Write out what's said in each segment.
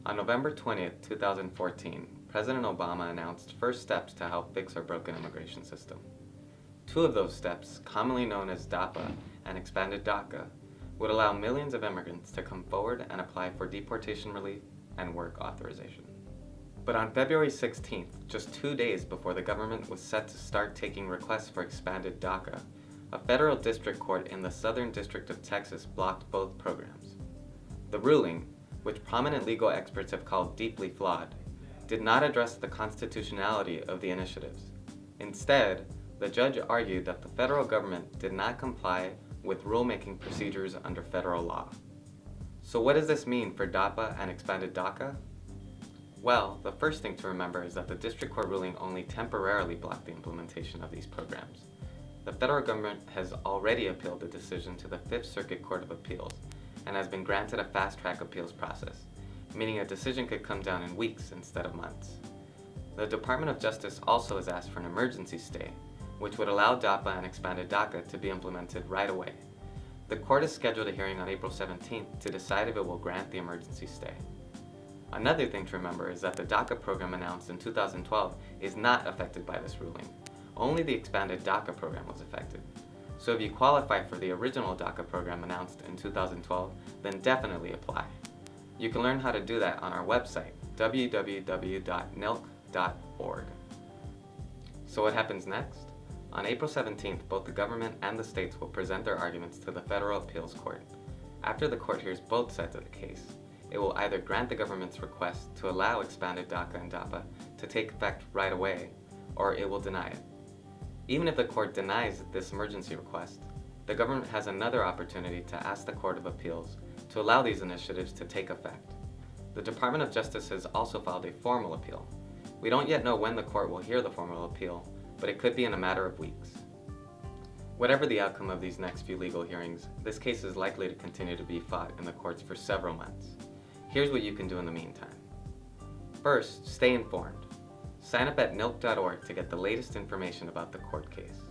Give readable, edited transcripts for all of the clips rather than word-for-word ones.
On November 20th, 2014, President Obama announced first steps to help fix our broken immigration system. Two of those steps, commonly known as DAPA and expanded DACA, would allow millions of immigrants to come forward and apply for deportation relief and work authorization. But on February 16th, just 2 days before the government was set to start taking requests for expanded DACA, a federal district court in the Southern District of Texas blocked both programs. The ruling, which prominent legal experts have called deeply flawed, did not address the constitutionality of the initiatives. Instead, the judge argued that the federal government did not comply with rulemaking procedures under federal law. So what does this mean for DAPA and expanded DACA? Well, the first thing to remember is that the district court ruling only temporarily blocked the implementation of these programs. The federal government has already appealed the decision to the Fifth Circuit Court of Appeals and has been granted a fast-track appeals process, meaning a decision could come down in weeks instead of months. The Department of Justice also has asked for an emergency stay, which would allow DAPA and expanded DACA to be implemented right away. The court has scheduled a hearing on April 17th to decide if it will grant the emergency stay. Another thing to remember is that the DACA program announced in 2012 is not affected by this ruling. Only the expanded DACA program was affected. So if you qualify for the original DACA program announced in 2012, then definitely apply. You can learn how to do that on our website, www.nilc.org. So what happens next? On April 17th, both the government and the states will present their arguments to the Federal Appeals Court. After the court hears both sides of the case, it will either grant the government's request to allow expanded DACA and DAPA to take effect right away, or it will deny it. Even if the court denies this emergency request, the government has another opportunity to ask the Court of Appeals to allow these initiatives to take effect. The Department of Justice has also filed a formal appeal. We don't yet know when the court will hear the formal appeal, but it could be in a matter of weeks. Whatever the outcome of these next few legal hearings, this case is likely to continue to be fought in the courts for several months. Here's what you can do in the meantime. First, stay informed. Sign up at nilc.org to get the latest information about the court case.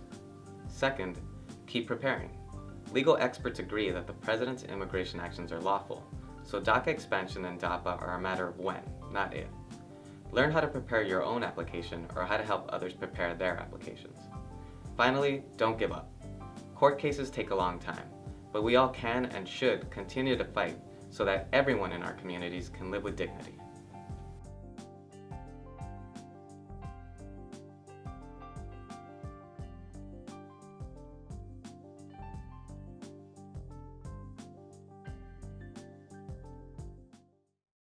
Second, keep preparing. Legal experts agree that the president's immigration actions are lawful, so DACA expansion and DAPA are a matter of when, not if. Learn how to prepare your own application or how to help others prepare their applications. Finally, don't give up. Court cases take a long time, but we all can and should continue to fight so that everyone in our communities can live with dignity.